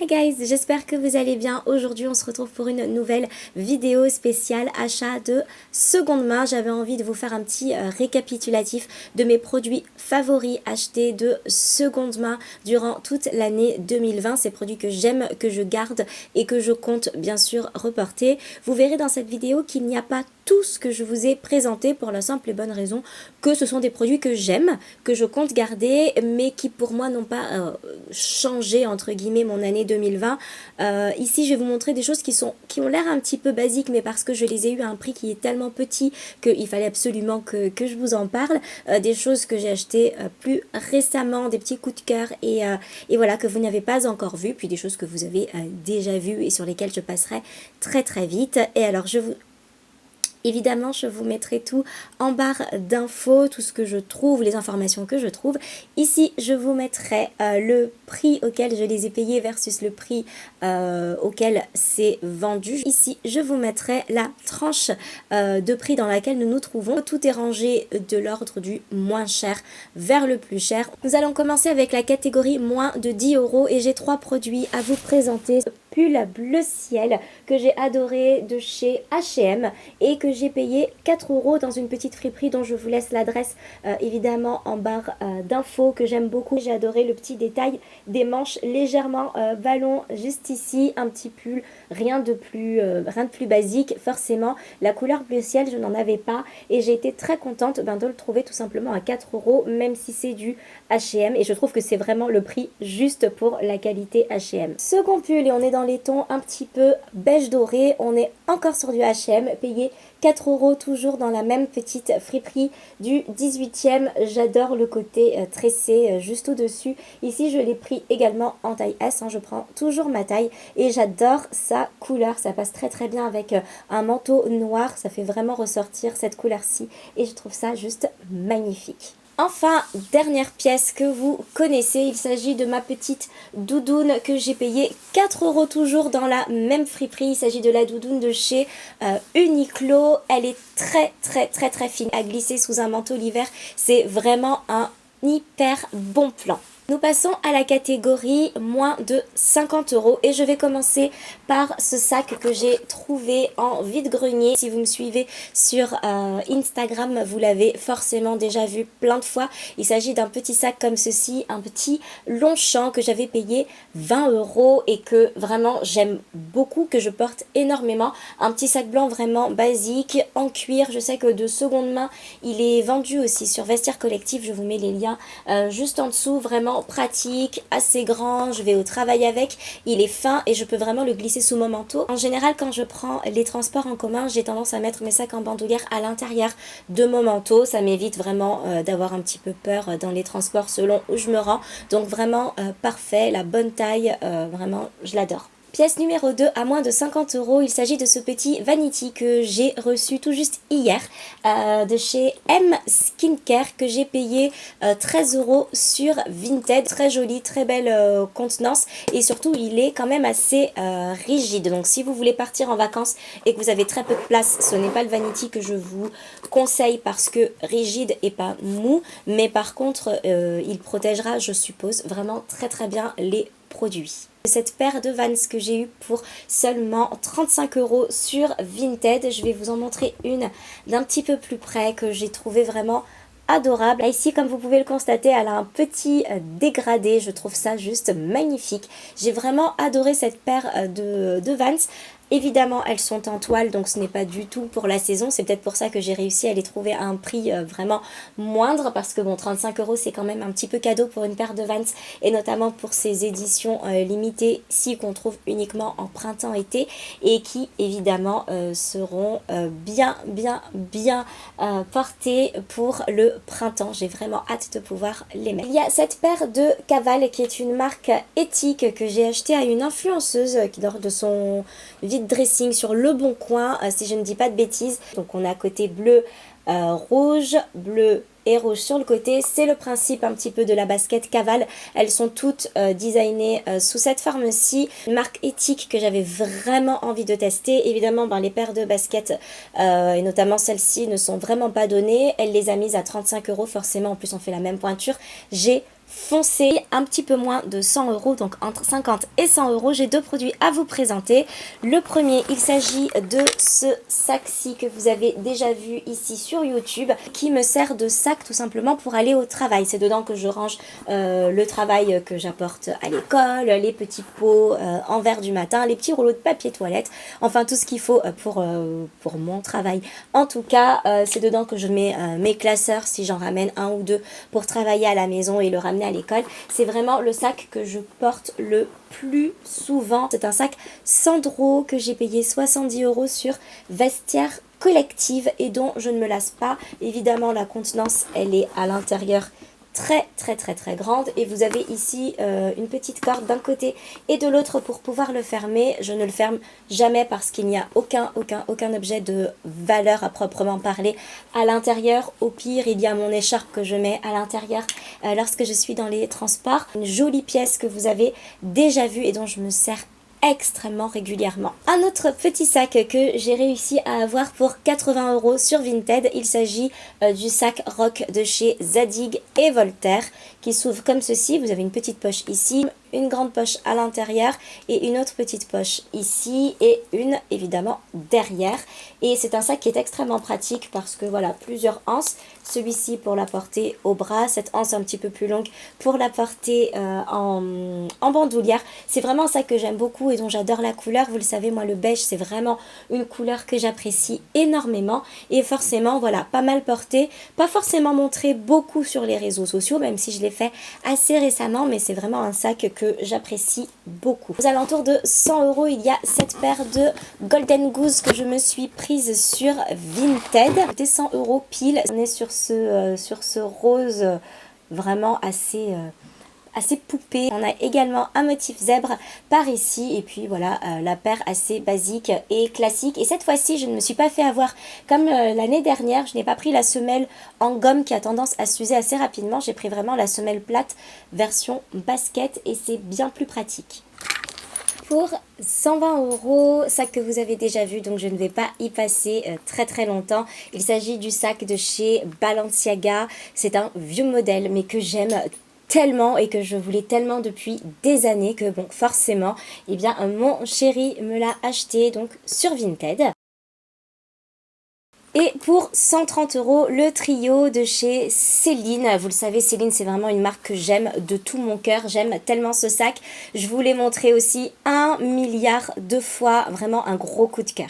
Hi guys, j'espère que vous allez bien. Aujourd'hui on se retrouve pour une nouvelle vidéo spéciale achat de seconde main. J'avais envie de vous faire un petit récapitulatif de mes produits favoris achetés de seconde main durant toute l'année 2020. Ces produits que j'aime, que je garde et que je compte bien sûr reporter. Vous verrez dans cette vidéo qu'il n'y a pas tout ce que je vous ai présenté pour la simple et bonne raison que ce sont des produits que j'aime, que je compte garder, mais qui pour moi n'ont pas changé entre guillemets mon année 2020. Ici je vais vous montrer des choses qui ont l'air un petit peu basiques, mais parce que je les ai eu à un prix qui est tellement petit qu'il fallait absolument que je vous en parle. Des choses que j'ai achetées plus récemment, des petits coups de cœur et voilà, que vous n'avez pas encore vu, puis des choses que vous avez déjà vues et sur lesquelles je passerai très très vite. Et alors évidemment, je vous mettrai tout en barre d'infos, tout ce que je trouve, les informations que je trouve. Ici, je vous mettrai le prix auquel je les ai payés versus le prix auquel c'est vendu. Ici, je vous mettrai la tranche de prix dans laquelle nous nous trouvons. Tout est rangé de l'ordre du moins cher vers le plus cher. Nous allons commencer avec la catégorie moins de 10 € et j'ai 3 produits à vous présenter. Pull bleu ciel que j'ai adoré de chez H&M et que j'ai payé 4 € dans une petite friperie dont je vous laisse l'adresse évidemment en barre d'infos, que j'aime beaucoup. J'ai adoré le petit détail des manches légèrement ballon juste ici, un petit pull, rien de plus basique. Forcément la couleur bleu ciel je n'en avais pas et j'ai été très contente de le trouver tout simplement à 4 € même si c'est du H&M, et je trouve que c'est vraiment le prix juste pour la qualité H&M. Second pull, et on est dans les tons un petit peu beige doré, on est encore sur du H&M, payé 4 € toujours dans la même petite friperie du 18e. J'adore le côté tressé juste au-dessus. Ici je l'ai pris également en taille S, je prends toujours ma taille et j'adore sa couleur, ça passe très très bien avec un manteau noir, ça fait vraiment ressortir cette couleur-ci et je trouve ça juste magnifique. Enfin, dernière pièce que vous connaissez, il s'agit de ma petite doudoune que j'ai payée 4 € toujours dans la même friperie. Il s'agit de la doudoune de chez Uniqlo. Elle est très très très très fine à glisser sous un manteau l'hiver. C'est vraiment un hyper bon plan. Nous passons à la catégorie moins de 50 € et je vais commencer par ce sac que j'ai trouvé en vide-grenier. Si vous me suivez sur Instagram, vous l'avez forcément déjà vu plein de fois. Il s'agit d'un petit sac comme ceci, un petit Longchamp que j'avais payé 20 € et que vraiment j'aime beaucoup, que je porte énormément. Un petit sac blanc vraiment basique, en cuir. Je sais que de seconde main, il est vendu aussi sur Vestiaire Collectif. Je vous mets les liens juste en dessous. Vraiment pratique, assez grand, je vais au travail avec, il est fin et je peux vraiment le glisser sous mon manteau. En général, quand je prends les transports en commun, j'ai tendance à mettre mes sacs en bandoulière à l'intérieur de mon manteau. Ça m'évite vraiment d'avoir un petit peu peur dans les transports selon où je me rends. Donc vraiment parfait, la bonne taille, vraiment je l'adore. Pièce numéro 2 à moins de 50 €, il s'agit de ce petit Vanity que j'ai reçu tout juste hier de chez M Skincare, que j'ai payé 13 € sur Vinted. Très joli, très belle contenance et surtout il est quand même assez rigide. Donc si vous voulez partir en vacances et que vous avez très peu de place, ce n'est pas le Vanity que je vous conseille parce que rigide et pas mou, mais par contre il protégera, je suppose, vraiment très très bien les produits. Cette paire de Vans que j'ai eu pour seulement 35 € sur Vinted, je vais vous en montrer une d'un petit peu plus près que j'ai trouvé vraiment adorable. Là, ici, comme vous pouvez le constater, elle a un petit dégradé, je trouve ça juste magnifique. J'ai vraiment adoré cette paire de Vans. Évidemment, elles sont en toile, donc ce n'est pas du tout pour la saison. C'est peut-être pour ça que j'ai réussi à les trouver à un prix vraiment moindre. Parce que bon, 35 € c'est quand même un petit peu cadeau pour une paire de Vans. Et notamment pour ces éditions limitées, si qu'on trouve uniquement en printemps-été. Et qui, évidemment, seront bien portées pour le printemps. J'ai vraiment hâte de pouvoir les mettre. Il y a cette paire de Caval qui est une marque éthique que j'ai achetée à une influenceuse lors de son vide dressing sur Le Bon Coin, si je ne dis pas de bêtises. Donc on a côté bleu, rouge, bleu et rouge sur le côté. C'est le principe un petit peu de la basket Caval. Elles sont toutes designées sous cette forme-ci. Une marque éthique que j'avais vraiment envie de tester. Évidemment, les paires de baskets et notamment celles-ci ne sont vraiment pas données. Elle les a mises à 35 € forcément. En plus, on fait la même pointure. J'ai foncé, un petit peu moins de 100 €, donc entre 50 et 100 €. J'ai deux produits à vous présenter. Le premier, il s'agit de ce sac-ci que vous avez déjà vu ici sur YouTube, qui me sert de sac tout simplement pour aller au travail. C'est dedans que je range le travail que j'apporte à l'école, les petits pots en verre du matin, les petits rouleaux de papier toilette, enfin tout ce qu'il faut pour mon travail. En tout cas, c'est dedans que je mets mes classeurs si j'en ramène un ou deux pour travailler à la maison et le ramener à l'école. C'est vraiment le sac que je porte le plus souvent. C'est un sac Sandro que j'ai payé 70 € sur Vestiaire Collective et dont je ne me lasse pas. Évidemment, la contenance, elle est à l'intérieur très grande et vous avez ici une petite corde d'un côté et de l'autre pour pouvoir le fermer. Je ne le ferme jamais parce qu'il n'y a aucun objet de valeur à proprement parler à l'intérieur. Au pire, il y a mon écharpe que je mets à l'intérieur lorsque je suis dans les transports. Une jolie pièce que vous avez déjà vue et dont je me sers extrêmement régulièrement. Un autre petit sac que j'ai réussi à avoir pour 80 € sur Vinted. Il s'agit du sac Rock de chez Zadig et Voltaire qui s'ouvre comme ceci. Vous avez une petite poche ici, une grande poche à l'intérieur et une autre petite poche ici et une évidemment derrière. Et c'est un sac qui est extrêmement pratique parce que voilà, plusieurs anses. Celui-ci pour la porter au bras, cette anse un petit peu plus longue pour la porter en bandoulière. C'est vraiment un sac que j'aime beaucoup et dont j'adore la couleur. Vous le savez, moi le beige c'est vraiment une couleur que j'apprécie énormément et forcément voilà, pas mal porté, pas forcément montré beaucoup sur les réseaux sociaux, même si je l'ai fait assez récemment, mais c'est vraiment un sac que j'apprécie beaucoup. Aux alentours de 100 €, il y a cette paire de Golden Goose que je me suis prise sur Vinted. C'était 100 € pile. On est sur ce rose vraiment assez poupée. On a également un motif zèbre par ici et puis voilà la paire assez basique et classique. Et cette fois-ci je ne me suis pas fait avoir comme l'année dernière. Je n'ai pas pris la semelle en gomme qui a tendance à s'user assez rapidement. J'ai pris vraiment la semelle plate version basket et c'est bien plus pratique. Pour 120 €, sac que vous avez déjà vu, donc je ne vais pas y passer très longtemps. Il s'agit du sac de chez Balenciaga. C'est un vieux modèle mais que j'aime tellement et que je voulais tellement depuis des années que bon forcément eh bien mon chéri me l'a acheté donc sur Vinted. Et pour 130 €, le trio de chez Céline. Vous le savez, Céline, c'est vraiment une marque que j'aime de tout mon cœur. J'aime tellement ce sac. Je vous l'ai montré aussi 1 milliard de fois. Vraiment un gros coup de cœur.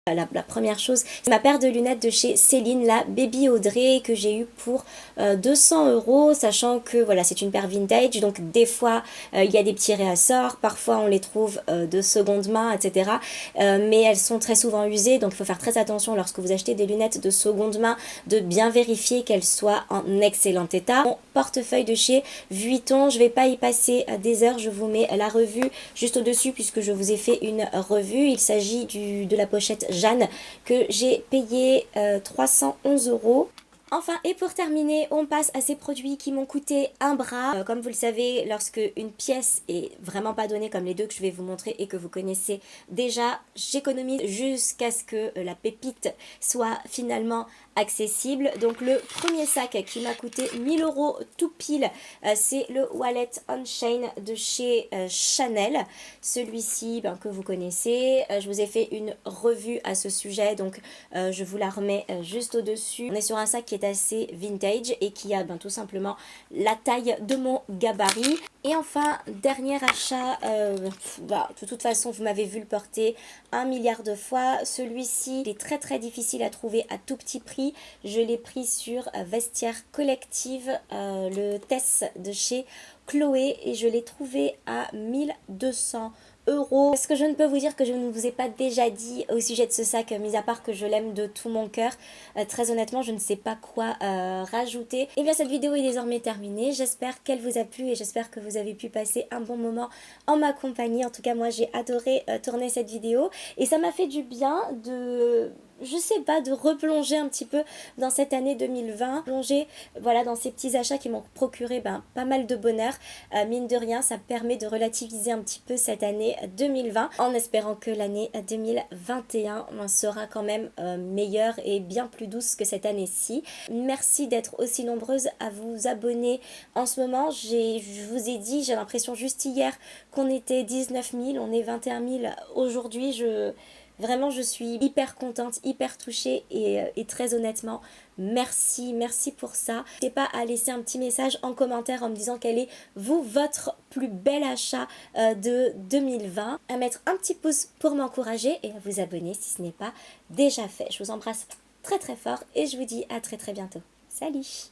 La première chose, c'est ma paire de lunettes de chez Céline, la Baby Audrey, que j'ai eu pour 200 €, sachant que voilà, c'est une paire vintage, donc des fois il y a des petits réassorts, parfois on les trouve de seconde main, etc. Mais elles sont très souvent usées, donc il faut faire très attention lorsque vous achetez des lunettes de seconde main, de bien vérifier qu'elles soient en excellent état. Mon portefeuille de chez Vuitton, je ne vais pas y passer des heures, je vous mets la revue juste au-dessus puisque je vous ai fait une revue. Il s'agit de la pochette Jeanne que j'ai payé 311 €. Enfin, et pour terminer, on passe à ces produits qui m'ont coûté un bras. Comme vous le savez, lorsque une pièce est vraiment pas donnée comme les deux que je vais vous montrer et que vous connaissez déjà, j'économise jusqu'à ce que la pépite soit finalement accessible. Donc le premier sac qui m'a coûté 1000 € tout pile, c'est le Wallet on Chain de chez Chanel. Celui-ci que vous connaissez, je vous ai fait une revue à ce sujet, donc je vous la remets juste au-dessus. On est sur un sac qui est assez vintage et qui a tout simplement la taille de mon gabarit. Et enfin, dernier achat, de toute façon vous m'avez vu le porter 1 milliard de fois. Celui-ci est très difficile à trouver à tout petit prix. Je l'ai pris sur Vestiaire Collective, le Tess de chez Chloé, et je l'ai trouvé à 1200 €. Est-ce que je ne peux vous dire que je ne vous ai pas déjà dit au sujet de ce sac, mis à part que je l'aime de tout mon cœur. Très honnêtement, je ne sais pas quoi rajouter. Et bien cette vidéo est désormais terminée. J'espère qu'elle vous a plu et j'espère que vous avez pu passer un bon moment en ma compagnie. En tout cas, moi j'ai adoré tourner cette vidéo et ça m'a fait du bien de je sais pas, de replonger un petit peu dans cette année 2020, plonger voilà, dans ces petits achats qui m'ont procuré pas mal de bonheur. Mine de rien, ça permet de relativiser un petit peu cette année 2020 en espérant que l'année 2021 sera quand même meilleure et bien plus douce que cette année-ci. Merci d'être aussi nombreuses à vous abonner en ce moment. Je vous ai dit, j'ai l'impression juste hier qu'on était 19 000, on est 21 000 aujourd'hui. Vraiment, je suis hyper contente, hyper touchée et très honnêtement, merci pour ça. N'hésitez pas à laisser un petit message en commentaire en me disant quel est, vous, votre plus bel achat de 2020. À mettre un petit pouce pour m'encourager et à vous abonner si ce n'est pas déjà fait. Je vous embrasse très fort et je vous dis à très bientôt. Salut!